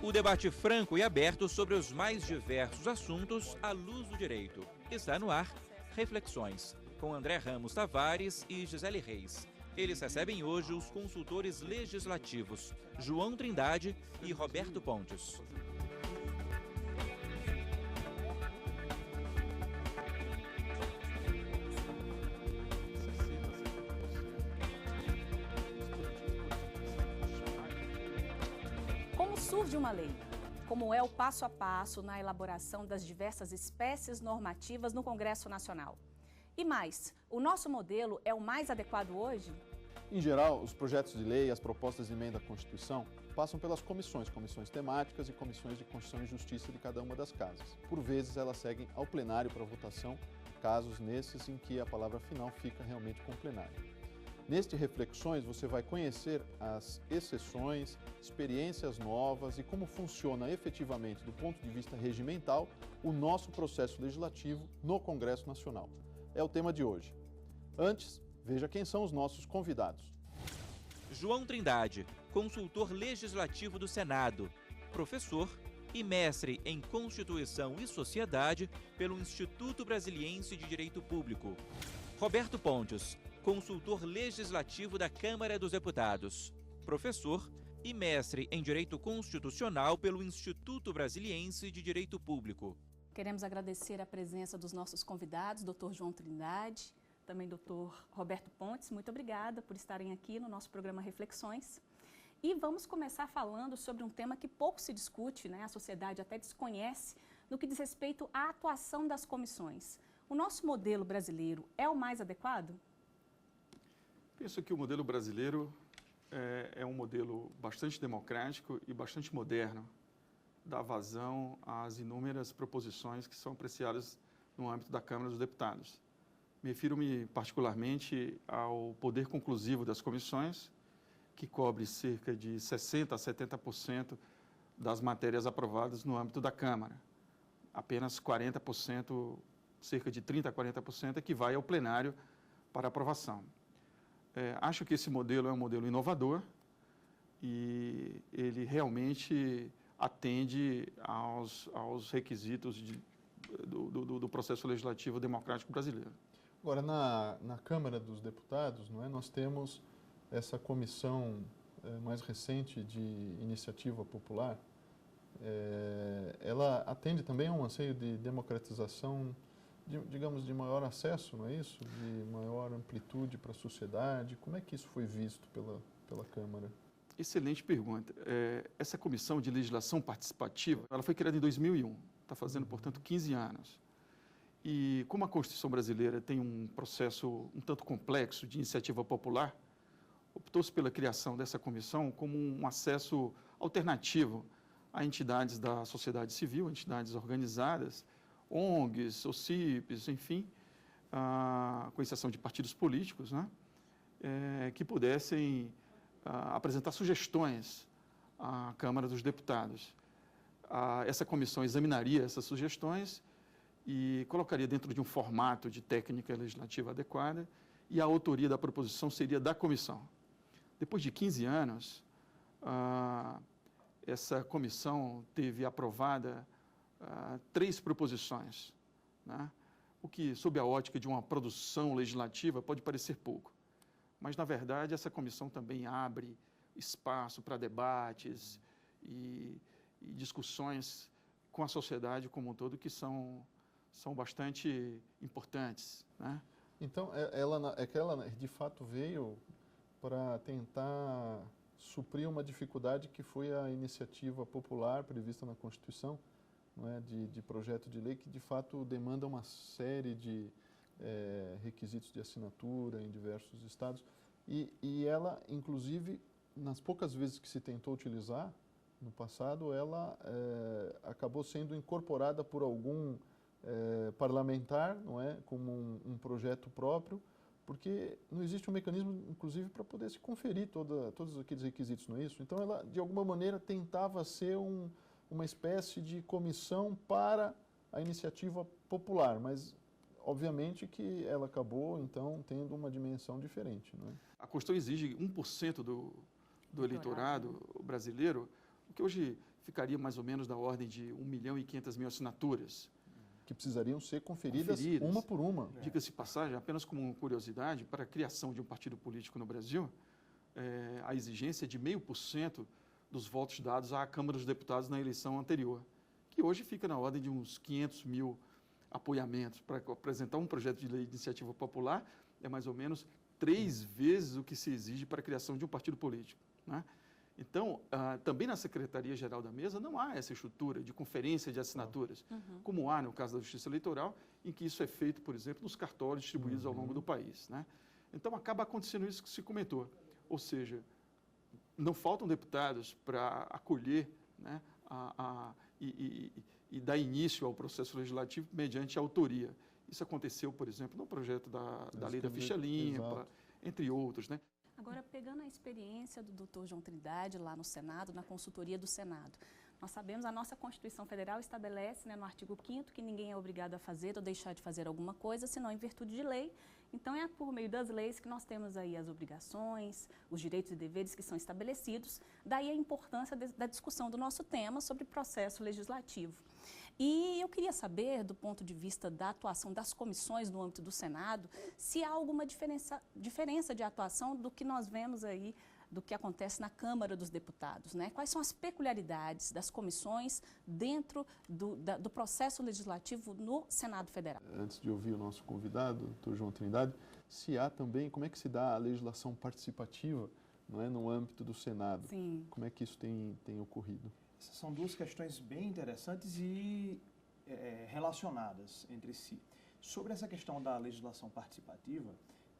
O debate franco e aberto sobre os mais diversos assuntos à luz do direito. Está no ar Reflexões, com André Ramos Tavares e Gisele Reis. Eles recebem hoje os consultores legislativos João Trindade e Roberto Pontes. Como surge uma lei? Como é o passo a passo na elaboração das diversas espécies normativas no Congresso Nacional? E mais, o nosso modelo é o mais adequado hoje? Em geral, os projetos de lei e as propostas de emenda à Constituição passam pelas comissões temáticas e comissões de Constituição e Justiça de cada uma das casas. Por vezes, elas seguem ao plenário para votação, casos nesses em que a palavra final fica realmente com o plenário. Neste Reflexões, você vai conhecer as exceções, experiências novas e como funciona efetivamente, do ponto de vista regimental, o nosso processo legislativo no Congresso Nacional. É o tema de hoje. Antes, veja quem são os nossos convidados. João Trindade, consultor legislativo do Senado, professor e mestre em Constituição e Sociedade pelo Instituto Brasiliense de Direito Público. Roberto Pontes, consultor legislativo da Câmara dos Deputados, professor e mestre em Direito Constitucional pelo Instituto Brasiliense de Direito Público. Queremos agradecer a presença dos nossos convidados, Dr. João Trindade, também Dr. Roberto Pontes. Muito obrigada por estarem aqui no nosso programa Reflexões. E vamos começar falando sobre um tema que pouco se discute, né? A sociedade até desconhece, no que diz respeito à atuação das comissões. O nosso modelo brasileiro é o mais adequado? Penso que o modelo brasileiro é um modelo bastante democrático e bastante moderno, dá vazão às inúmeras proposições que são apreciadas no âmbito da Câmara dos Deputados. Me refiro-me particularmente ao poder conclusivo das comissões, que cobre cerca de 60% a 70% das matérias aprovadas no âmbito da Câmara. Apenas 40%, cerca de 30% a 40% é que vai ao plenário para aprovação. Acho que esse modelo é um modelo inovador e ele realmente atende aos requisitos do processo legislativo democrático brasileiro. Agora, na Câmara dos Deputados, não é, nós temos essa comissão mais recente de iniciativa popular. Ela atende também a um anseio de democratização, digamos, de maior acesso, não é isso? De maior amplitude para a sociedade. Como é que isso foi visto pela Câmara? Excelente pergunta. Essa Comissão de Legislação Participativa, ela foi criada em 2001, está fazendo, portanto, 15 anos. E como a Constituição brasileira tem um processo um tanto complexo de iniciativa popular, optou-se pela criação dessa comissão como um acesso alternativo a entidades da sociedade civil, entidades organizadas, ONGs, OCIPs, enfim, com exceção de partidos políticos, né, que pudessem apresentar sugestões à Câmara dos Deputados. Essa comissão examinaria essas sugestões e colocaria dentro de um formato de técnica legislativa adequada e a autoria da proposição seria da comissão. Depois de 15 anos, essa comissão teve aprovada 3 proposições, né? O que, sob a ótica de uma produção legislativa, pode parecer pouco. Mas, na verdade, essa comissão também abre espaço para debates e discussões com a sociedade como um todo que são bastante importantes, né? Então, ela de fato veio para tentar suprir uma dificuldade que foi a iniciativa popular prevista na Constituição, não é, de projeto de lei que de fato demanda uma série de requisitos de assinatura em diversos estados e ela, inclusive, nas poucas vezes que se tentou utilizar no passado, ela acabou sendo incorporada por algum parlamentar, não é, como um projeto próprio, porque não existe um mecanismo, inclusive, para poder se conferir todos aqueles requisitos, não é isso? Então, ela, de alguma maneira, tentava ser uma espécie de comissão para a iniciativa popular, mas, obviamente, que ela acabou, então, tendo uma dimensão diferente, não é? A Constituição exige 1% do eleitorado brasileiro, o que hoje ficaria mais ou menos da ordem de 1.500.000 assinaturas. Que precisariam ser conferidas uma por uma. Diga-se de passagem, apenas como curiosidade, para a criação de um partido político no Brasil, a exigência é de 0,5% dos votos dados à Câmara dos Deputados na eleição anterior, que hoje fica na ordem de uns 500.000 apoiamentos. Para apresentar um projeto de lei de iniciativa popular, é mais ou menos 3 vezes o que se exige para a criação de um partido político, né? Então, também na Secretaria-Geral da Mesa não há essa estrutura de conferência de assinaturas, como há no caso da Justiça Eleitoral, em que isso é feito, por exemplo, nos cartórios distribuídos ao longo do país, né? Então, acaba acontecendo isso que se comentou, ou seja, não faltam deputados para acolher, né, e dar início ao processo legislativo mediante autoria. Isso aconteceu, por exemplo, no projeto da Lei da Ficha Limpa, entre outros, né? Agora, pegando a experiência do Dr. João Trindade lá no Senado, na consultoria do Senado, nós sabemos, a nossa Constituição Federal estabelece, né, no artigo 5º, que ninguém é obrigado a fazer ou deixar de fazer alguma coisa, senão em virtude de lei. Então, é por meio das leis que nós temos aí as obrigações, os direitos e deveres que são estabelecidos, daí a importância da discussão do nosso tema sobre processo legislativo. E eu queria saber, do ponto de vista da atuação das comissões no âmbito do Senado, se há alguma diferença de atuação do que nós vemos aí, do que acontece na Câmara dos Deputados, né? Quais são as peculiaridades das comissões dentro do processo legislativo no Senado Federal? Antes de ouvir o nosso convidado, Dr. João Trindade, se há também, como é que se dá a legislação participativa, não é, no âmbito do Senado? Sim. Como é que isso tem ocorrido? Essas são duas questões bem interessantes e relacionadas entre si. Sobre essa questão da legislação participativa,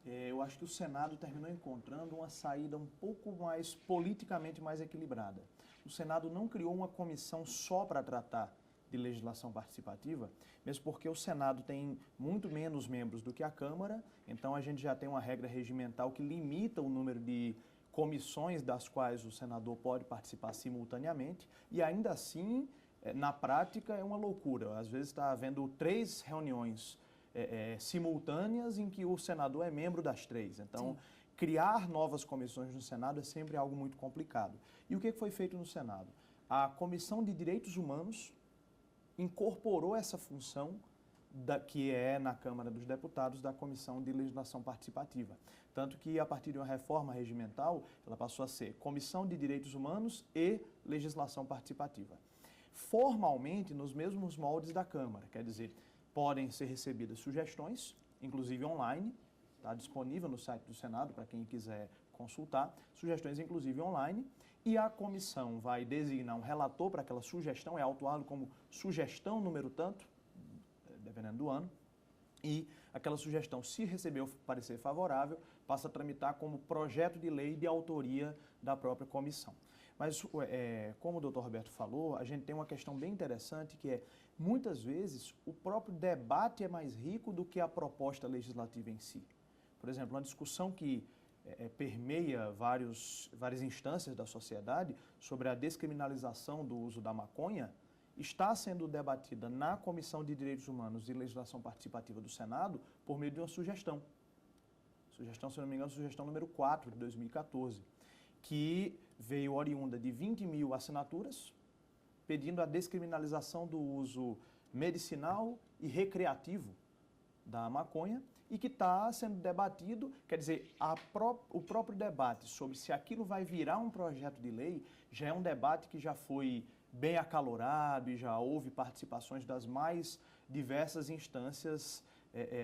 eu acho que o Senado terminou encontrando uma saída um pouco mais politicamente mais equilibrada. O Senado não criou uma comissão só para tratar de legislação participativa, mesmo porque o Senado tem muito menos membros do que a Câmara, então a gente já tem uma regra regimental que limita o número de comissões das quais o senador pode participar simultaneamente, e ainda assim, na prática, é uma loucura. Às vezes está havendo 3 reuniões simultâneas em que o senador é membro das 3. Então, criar novas comissões no Senado é sempre algo muito complicado. E o que foi feito no Senado? A Comissão de Direitos Humanos incorporou essa função que é na Câmara dos Deputados da Comissão de Legislação Participativa. Tanto que, a partir de uma reforma regimental, ela passou a ser Comissão de Direitos Humanos e Legislação Participativa. Formalmente, nos mesmos moldes da Câmara, quer dizer, podem ser recebidas sugestões, inclusive online, está disponível no site do Senado para quem quiser consultar, sugestões inclusive online, e a comissão vai designar um relator para aquela sugestão, é autuado como sugestão número tanto, dependendo do ano, e aquela sugestão, se receber o parecer favorável, passa a tramitar como projeto de lei de autoria da própria comissão. Mas, como o doutor Roberto falou, a gente tem uma questão bem interessante que é, muitas vezes, o próprio debate é mais rico do que a proposta legislativa em si. Por exemplo, uma discussão que permeia várias instâncias da sociedade sobre a descriminalização do uso da maconha, está sendo debatida na Comissão de Direitos Humanos e Legislação Participativa do Senado por meio de uma sugestão. Sugestão, se não me engano, sugestão número 4 de 2014, que veio oriunda de 20.000 assinaturas, pedindo a descriminalização do uso medicinal e recreativo da maconha, e que está sendo debatido, quer dizer, o próprio debate sobre se aquilo vai virar um projeto de lei, já é um debate que já foi bem acalorado e já houve participações das mais diversas instâncias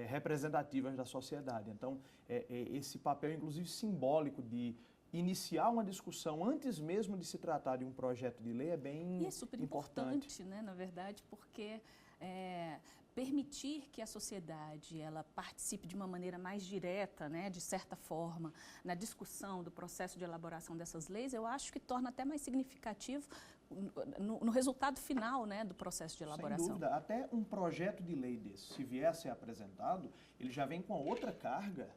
representativas da sociedade. Então, esse papel, inclusive, simbólico de iniciar uma discussão antes mesmo de se tratar de um projeto de lei é bem importante. E é super importante, né, na verdade, porque permitir que a sociedade ela participe de uma maneira mais direta, né, de certa forma, na discussão do processo de elaboração dessas leis, eu acho que torna até mais significativo no resultado final, né, do processo de elaboração. Sem dúvida. Até um projeto de lei desse, se vier a ser apresentado, ele já vem com outra carga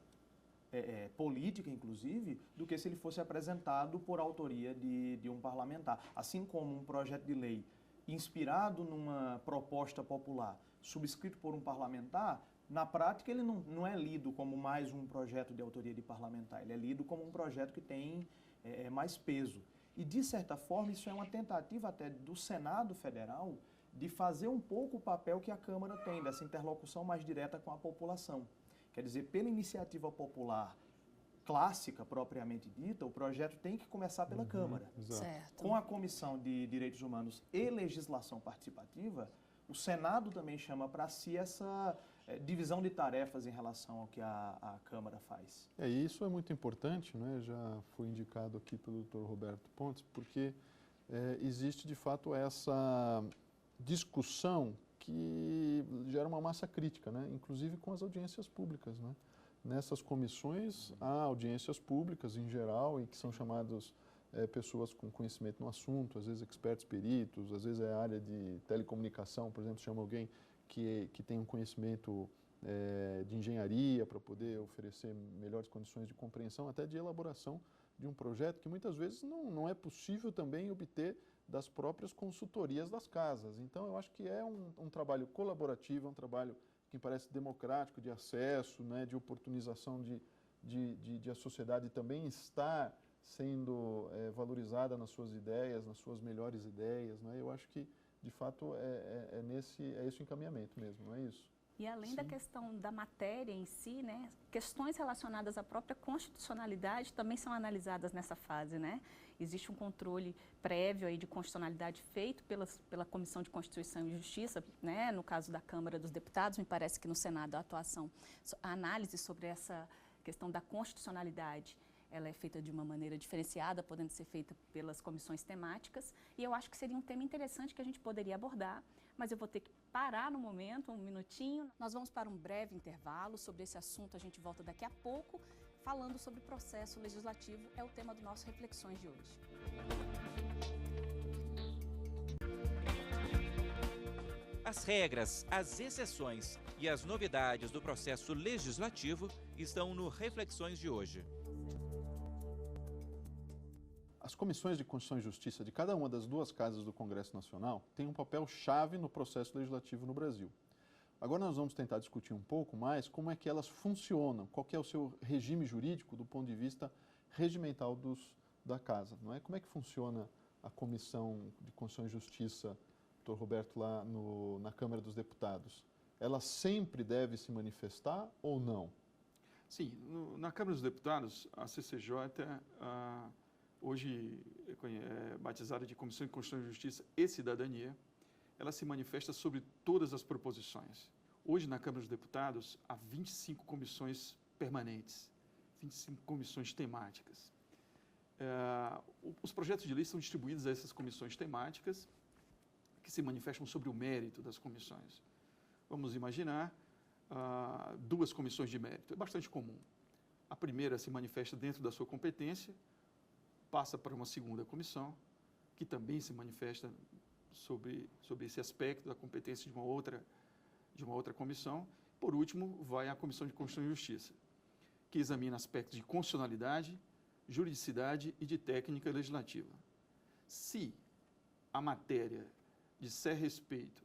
política, inclusive, do que se ele fosse apresentado por autoria de um parlamentar. Assim como um projeto de lei inspirado numa proposta popular, subscrito por um parlamentar, na prática ele não é lido como mais um projeto de autoria de parlamentar, ele é lido como um projeto que tem mais peso. E, de certa forma, isso é uma tentativa até do Senado Federal de fazer um pouco o papel que a Câmara tem, dessa interlocução mais direta com a população. Quer dizer, pela iniciativa popular clássica, propriamente dita, o projeto tem que começar pela Câmara. Certo. Com a Comissão de Direitos Humanos e Legislação Participativa, o Senado também chama para si essa divisão de tarefas em relação ao que a Câmara faz. E isso é muito importante, né? Já foi indicado aqui pelo Dr. Roberto Pontes, porque existe de fato essa discussão que gera uma massa crítica, né? Inclusive com as audiências públicas, né? Nessas comissões há audiências públicas em geral, em que são chamadas pessoas com conhecimento no assunto, às vezes expertos peritos, às vezes é a área de telecomunicação, por exemplo, chama alguém que tem um conhecimento de engenharia para poder oferecer melhores condições de compreensão, até de elaboração de um projeto que muitas vezes não é possível também obter das próprias consultorias das casas. Então, eu acho que é um trabalho colaborativo, é um trabalho que me parece democrático, de acesso, né, de oportunização de a sociedade também estar sendo valorizada nas suas ideias, nas suas melhores ideias, né? Eu acho que, de fato, é esse o encaminhamento mesmo, não é isso? E além da questão da matéria em si, né, questões relacionadas à própria constitucionalidade também são analisadas nessa fase, né? Existe um controle prévio aí de constitucionalidade feito pela Comissão de Constituição e Justiça, né? No caso da Câmara dos Deputados, me parece que no Senado a análise sobre essa questão da constitucionalidade, ela é feita de uma maneira diferenciada, podendo ser feita pelas comissões temáticas, e eu acho que seria um tema interessante que a gente poderia abordar, mas eu vou ter que parar no momento, um minutinho. Nós vamos para um breve intervalo. Sobre esse assunto a gente volta daqui a pouco, falando sobre o processo legislativo, é o tema do nosso Reflexões de hoje. As regras, as exceções e as novidades do processo legislativo estão no Reflexões de hoje. As comissões de Constituição e Justiça de cada uma das duas casas do Congresso Nacional têm um papel chave no processo legislativo no Brasil. Agora nós vamos tentar discutir um pouco mais como é que elas funcionam, qual que é o seu regime jurídico do ponto de vista regimental da casa, não é? Como é que funciona a Comissão de Constituição e Justiça, Dr. Roberto, lá na Câmara dos Deputados? Ela sempre deve se manifestar ou não? Sim, na Câmara dos Deputados, a CCJ, hoje é batizada de Comissão de Constituição e Justiça e Cidadania, ela se manifesta sobre todas as proposições. Hoje, na Câmara dos Deputados, há 25 comissões permanentes, 25 comissões temáticas. Os projetos de lei são distribuídos a essas comissões temáticas, que se manifestam sobre o mérito das comissões. Vamos imaginar duas comissões de mérito, é bastante comum. A primeira se manifesta dentro da sua competência, passa para uma segunda comissão, que também se manifesta sobre esse aspecto da competência de uma outra comissão. Por último, vai à Comissão de Constituição e Justiça, que examina aspectos de constitucionalidade, juridicidade e de técnica legislativa. Se a matéria disser respeito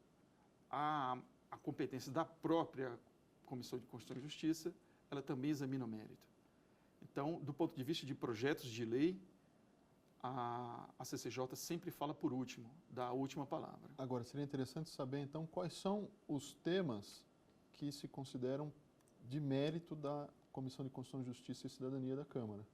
à competência da própria Comissão de Constituição e Justiça, ela também examina o mérito. Então, do ponto de vista de projetos de lei, a CCJ sempre fala por último, dá a última palavra. Agora, seria interessante saber, então, quais são os temas que se consideram de mérito da Comissão de Constituição, Justiça e Cidadania da Câmara.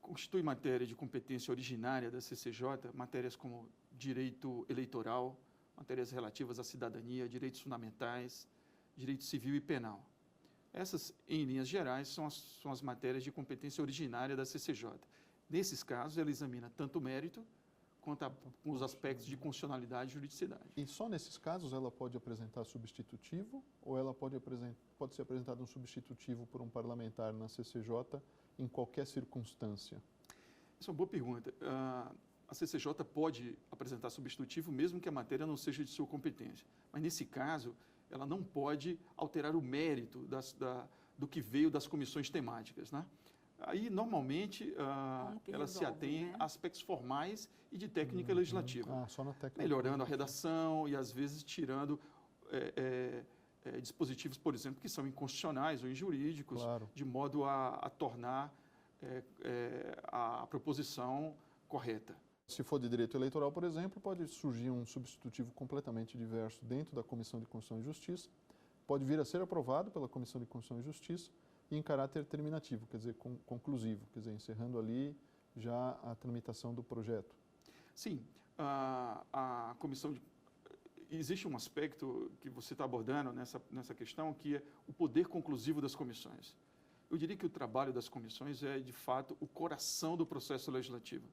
Constitui matéria de competência originária da CCJ, matérias como direito eleitoral, matérias relativas à cidadania, direitos fundamentais, direito civil e penal. Essas, em linhas gerais, são as matérias de competência originária da CCJ. Nesses casos, ela examina tanto o mérito quanto os aspectos de constitucionalidade e juridicidade. E só nesses casos ela pode apresentar substitutivo ou ela pode ser apresentado um substitutivo por um parlamentar na CCJ em qualquer circunstância? Essa é uma boa pergunta. A CCJ pode apresentar substitutivo mesmo que a matéria não seja de sua competência. Mas, nesse caso, ela não pode alterar o mérito do que veio das comissões temáticas, né? Aí, normalmente, ela se atém a aspectos formais e de técnica legislativa, só na técnica melhorando a redação e, às vezes, tirando dispositivos, por exemplo, que são inconstitucionais ou injurídicos, claro, de modo a tornar a a proposição correta. Se for de direito eleitoral, por exemplo, pode surgir um substitutivo completamente diverso dentro da Comissão de Constituição e Justiça, pode vir a ser aprovado pela Comissão de Constituição e Justiça e em caráter terminativo, quer dizer, conclusivo, quer dizer, encerrando ali já a tramitação do projeto. Sim, a comissão existe um aspecto que você está abordando nessa questão, que é o poder conclusivo das comissões. Eu diria que o trabalho das comissões é, de fato, o coração do processo legislativo.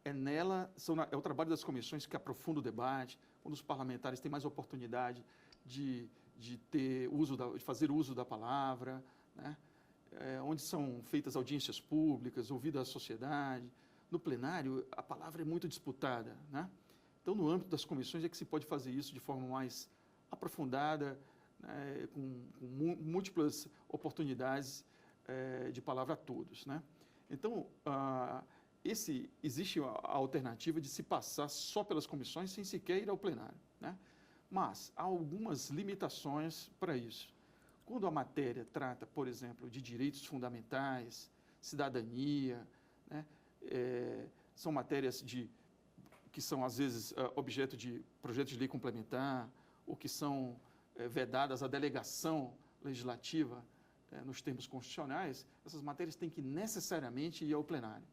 É o trabalho das comissões que aprofunda o debate, quando os parlamentares têm mais oportunidade de fazer uso da palavra, né? Onde são feitas audiências públicas, ouvida a sociedade. No plenário, a palavra é muito disputada, né? Então, no âmbito das comissões é que se pode fazer isso de forma mais aprofundada, né? com múltiplas oportunidades de palavra a todos, né? Então, existe a alternativa de se passar só pelas comissões sem sequer ir ao plenário, né? Mas há algumas limitações para isso. Quando a matéria trata, por exemplo, de direitos fundamentais, cidadania, né? São matérias que são, às vezes, objeto de projetos de lei complementar, ou que são vedadas à delegação legislativa nos termos constitucionais, essas matérias têm que necessariamente ir ao plenário.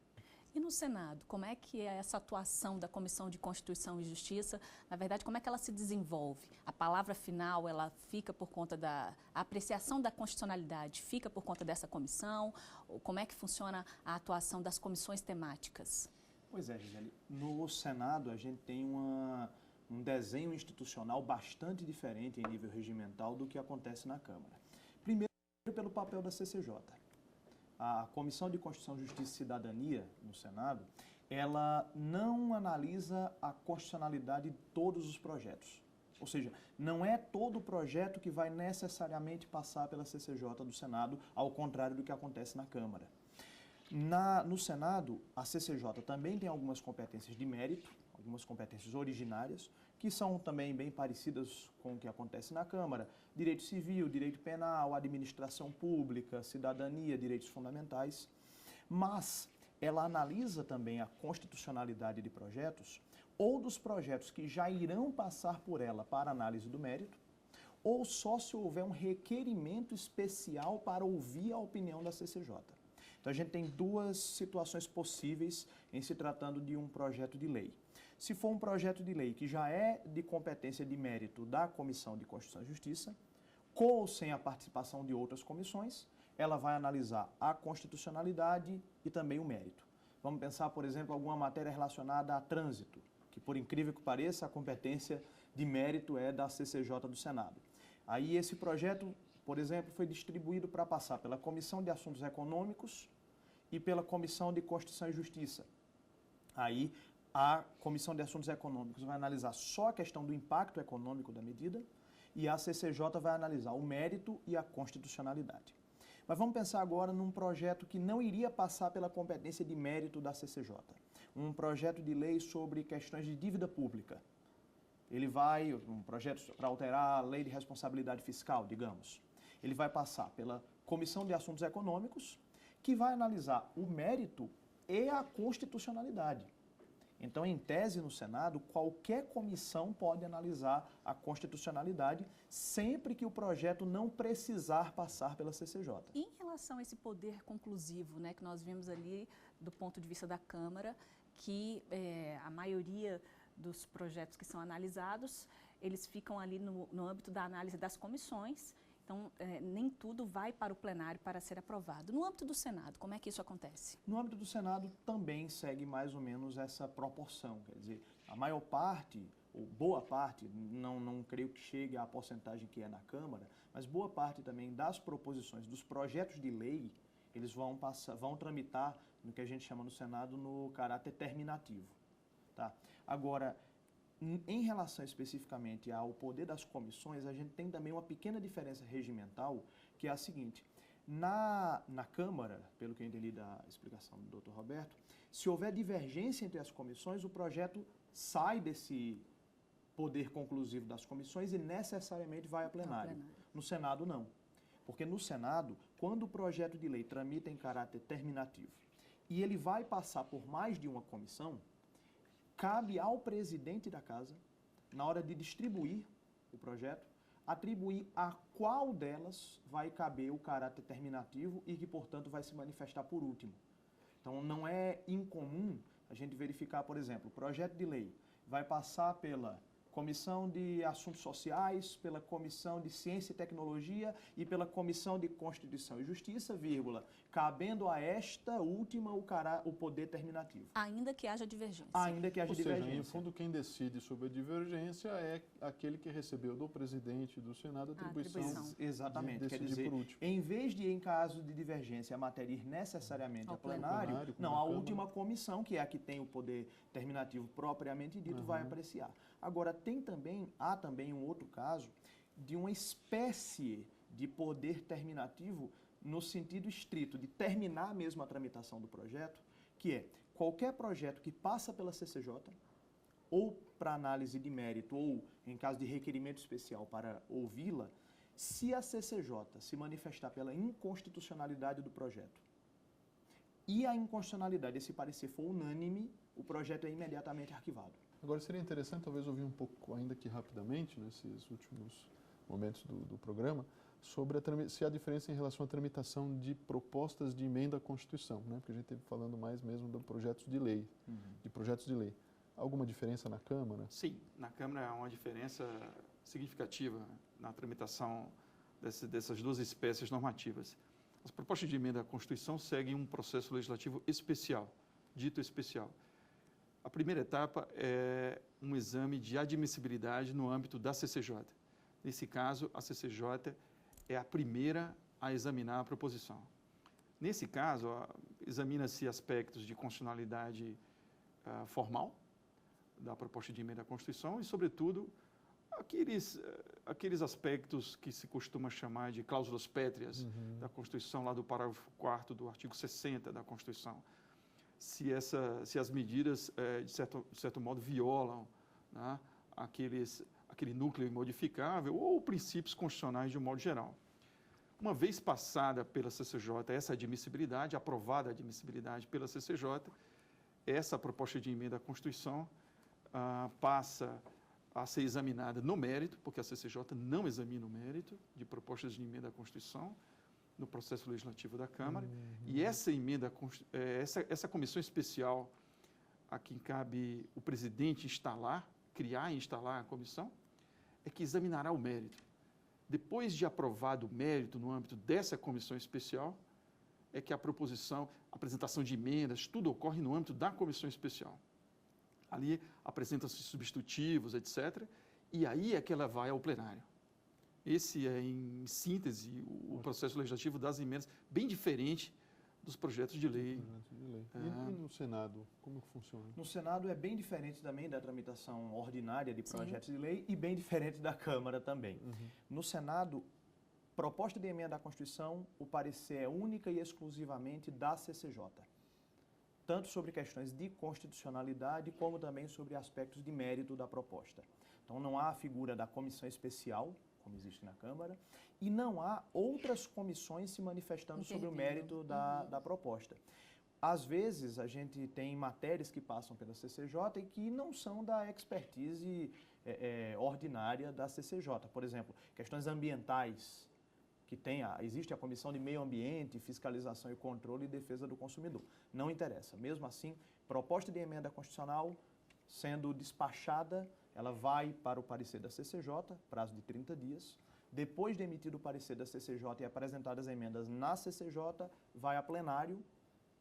E no Senado, como é que é essa atuação da Comissão de Constituição e Justiça? Na verdade, como é que ela se desenvolve? A palavra final, ela fica por conta a apreciação da constitucionalidade, fica por conta dessa comissão? Ou como é que funciona a atuação das comissões temáticas? Pois é, Gisele. No Senado, a gente tem um desenho institucional bastante diferente em nível regimental do que acontece na Câmara. Primeiro, pelo papel da CCJ. A Comissão de Constituição, Justiça e Cidadania, no Senado, ela não analisa a constitucionalidade de todos os projetos. Ou seja, não é todo projeto que vai necessariamente passar pela CCJ do Senado, ao contrário do que acontece na Câmara. No Senado, a CCJ também tem algumas competências de mérito, algumas competências originárias, que são também bem parecidas com o que acontece na Câmara. Direito civil, direito penal, administração pública, cidadania, direitos fundamentais. Mas ela analisa também a constitucionalidade de projetos, ou dos projetos que já irão passar por ela para análise do mérito, ou só se houver um requerimento especial para ouvir a opinião da CCJ. Então, a gente tem duas situações possíveis em se tratando de um projeto de lei. Se for um projeto de lei que já é de competência de mérito da Comissão de Constituição e Justiça, com ou sem a participação de outras comissões, ela vai analisar a constitucionalidade e também o mérito. Vamos pensar, por exemplo, alguma matéria relacionada a trânsito, que, por incrível que pareça, a competência de mérito é da CCJ do Senado. Aí esse projeto, por exemplo, foi distribuído para passar pela Comissão de Assuntos Econômicos e pela Comissão de Constituição e Justiça. Aí a Comissão de Assuntos Econômicos vai analisar só a questão do impacto econômico da medida e a CCJ vai analisar o mérito e a constitucionalidade. Mas vamos pensar agora num projeto que não iria passar pela competência de mérito da CCJ. Um projeto de lei sobre questões de dívida pública. Um projeto para alterar a lei de responsabilidade fiscal, digamos. Ele vai passar pela Comissão de Assuntos Econômicos, que vai analisar o mérito e a constitucionalidade. Então, em tese, no Senado, qualquer comissão pode analisar a constitucionalidade sempre que o projeto não precisar passar pela CCJ. E em relação a esse poder conclusivo, né, que nós vimos ali do ponto de vista da Câmara, que a maioria dos projetos que são analisados, eles ficam ali no âmbito da análise das comissões. Então, nem tudo vai para o plenário para ser aprovado. No âmbito do Senado, como é que isso acontece? No âmbito do Senado também segue mais ou menos essa proporção. Quer dizer, a maior parte, ou boa parte, não creio que chegue à porcentagem que é na Câmara, mas boa parte também das proposições, dos projetos de lei, eles vão tramitar no que a gente chama no Senado no caráter terminativo. Tá? Agora, em relação especificamente ao poder das comissões, a gente tem também uma pequena diferença regimental, que é a seguinte. Na Câmara, pelo que eu entendi da explicação do Dr. Roberto, se houver divergência entre as comissões, o projeto sai desse poder conclusivo das comissões e necessariamente vai a plenário. No Senado, não. Porque no Senado, quando o projeto de lei tramita em caráter terminativo e ele vai passar por mais de uma comissão, cabe ao presidente da casa, na hora de distribuir o projeto, atribuir a qual delas vai caber o caráter terminativo e que, portanto, vai se manifestar por último. Então, não é incomum a gente verificar, por exemplo, o projeto de lei vai passar pela Comissão de Assuntos Sociais, pela Comissão de Ciência e Tecnologia e pela Comissão de Constituição e Justiça, vírgula, cabendo a esta última o poder terminativo. Ainda que haja divergência. Ainda que haja Ou seja, divergência. em fundo, quem decide sobre a divergência é aquele que recebeu do presidente do Senado a atribuição, Exatamente. de Quer decidir dizer, por último. em vez de, em caso de divergência, a matéria ir necessariamente Ao a plenário, plenário, como não, na a Câmara. última comissão, que é a que tem o poder terminativo propriamente dito, vai apreciar. Agora, há também um outro caso de uma espécie de poder terminativo no sentido estrito de terminar mesmo a tramitação do projeto, que é qualquer projeto que passa pela CCJ, ou para análise de mérito, ou em caso de requerimento especial para ouvi-la, se a CCJ se manifestar pela inconstitucionalidade do projeto e a inconstitucionalidade desse parecer for unânime, o projeto é imediatamente arquivado. Agora, seria interessante talvez ouvir um pouco, ainda que rapidamente, nesses últimos momentos do programa, sobre se há diferença em relação à tramitação de propostas de emenda à Constituição, né? Porque a gente esteve falando mais mesmo de projetos de lei, de projetos de lei. Alguma diferença na Câmara? Sim, na Câmara há uma diferença significativa na tramitação dessas duas espécies normativas. As propostas de emenda à Constituição seguem um processo legislativo especial, dito especial. A primeira etapa é um exame de admissibilidade no âmbito da CCJ. Nesse caso, a CCJ é a primeira a examinar a proposição. Nesse caso, examina-se aspectos de constitucionalidade formal da proposta de emenda à Constituição e, sobretudo, aqueles aspectos que se costuma chamar de cláusulas pétreas da Constituição, lá do parágrafo 4º do artigo 60 da Constituição. Se as medidas, de certo modo, violam, né, aquele núcleo imodificável ou princípios constitucionais de um modo geral. Uma vez passada pela CCJ essa admissibilidade, aprovada a admissibilidade pela CCJ, essa proposta de emenda à Constituição passa a ser examinada no mérito, porque a CCJ não examina o mérito de propostas de emenda à Constituição no processo legislativo da Câmara. E essa emenda, essa comissão especial a quem cabe o presidente criar e instalar a comissão, é que examinará o mérito. Depois de aprovado o mérito no âmbito dessa comissão especial, é que a apresentação de emendas, tudo ocorre no âmbito da comissão especial. Ali apresentam-se substitutivos, etc. E aí é que ela vai ao plenário. Esse é, em síntese, o processo legislativo das emendas, bem diferente dos projetos de lei. E no Senado, como que funciona? No Senado é bem diferente também da tramitação ordinária de projetos de lei e bem diferente da Câmara também. No Senado, proposta de emenda à Constituição, o parecer é única e exclusivamente da CCJ. Tanto sobre questões de constitucionalidade, como também sobre aspectos de mérito da proposta. Então, não há a figura da comissão especial, como existe na Câmara, e não há outras comissões se manifestando sobre o mérito da proposta. Às vezes, a gente tem matérias que passam pela CCJ e que não são da expertise ordinária da CCJ. Por exemplo, questões ambientais, que existe a Comissão de Meio Ambiente, Fiscalização e Controle e Defesa do Consumidor. Não interessa. Mesmo assim, proposta de emenda constitucional sendo despachada, ela vai para o parecer da CCJ, prazo de 30 dias. Depois de emitido o parecer da CCJ e apresentadas as emendas na CCJ, vai a plenário.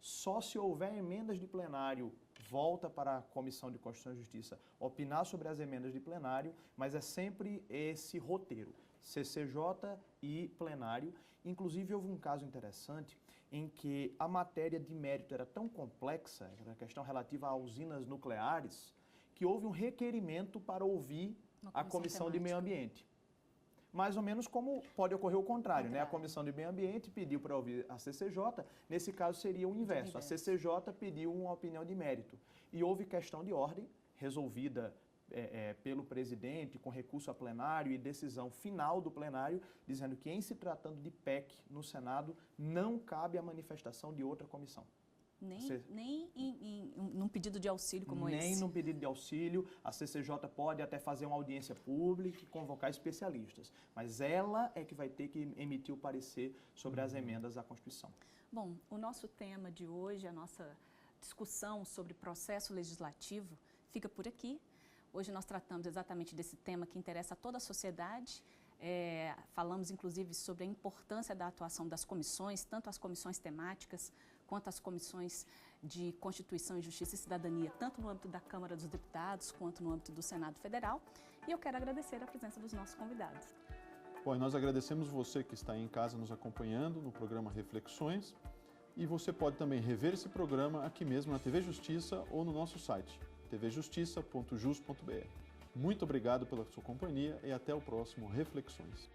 Só se houver emendas de plenário, volta para a Comissão de Constituição e Justiça opinar sobre as emendas de plenário, mas é sempre esse roteiro. CCJ e plenário. Inclusive, houve um caso interessante em que a matéria de mérito era tão complexa, era a questão relativa a usinas nucleares, que houve um requerimento para ouvir a Comissão de Meio Ambiente. Mais ou menos como pode ocorrer o contrário, né? A Comissão de Meio Ambiente pediu para ouvir a CCJ, nesse caso seria o inverso. A CCJ pediu uma opinião de mérito. E houve questão de ordem resolvida pelo presidente, com recurso a plenário e decisão final do plenário, dizendo que, em se tratando de PEC no Senado, não cabe a manifestação de outra comissão. Nem num pedido de auxílio como esse. Nem num pedido de auxílio, a CCJ pode até fazer uma audiência pública e convocar especialistas, mas ela é que vai ter que emitir o parecer sobre as emendas à Constituição. Bom, o nosso tema de hoje, a nossa discussão sobre processo legislativo, fica por aqui. Hoje nós tratamos exatamente desse tema que interessa a toda a sociedade. Falamos, inclusive, sobre a importância da atuação das comissões, tanto as comissões temáticas quanto as comissões de Constituição e Justiça e Cidadania, tanto no âmbito da Câmara dos Deputados quanto no âmbito do Senado Federal. E eu quero agradecer a presença dos nossos convidados. Bom, e nós agradecemos você que está aí em casa nos acompanhando no programa Reflexões. E você pode também rever esse programa aqui mesmo na TV Justiça ou no nosso site, tvjustiça.jus.br. Muito obrigado pela sua companhia e até o próximo Reflexões.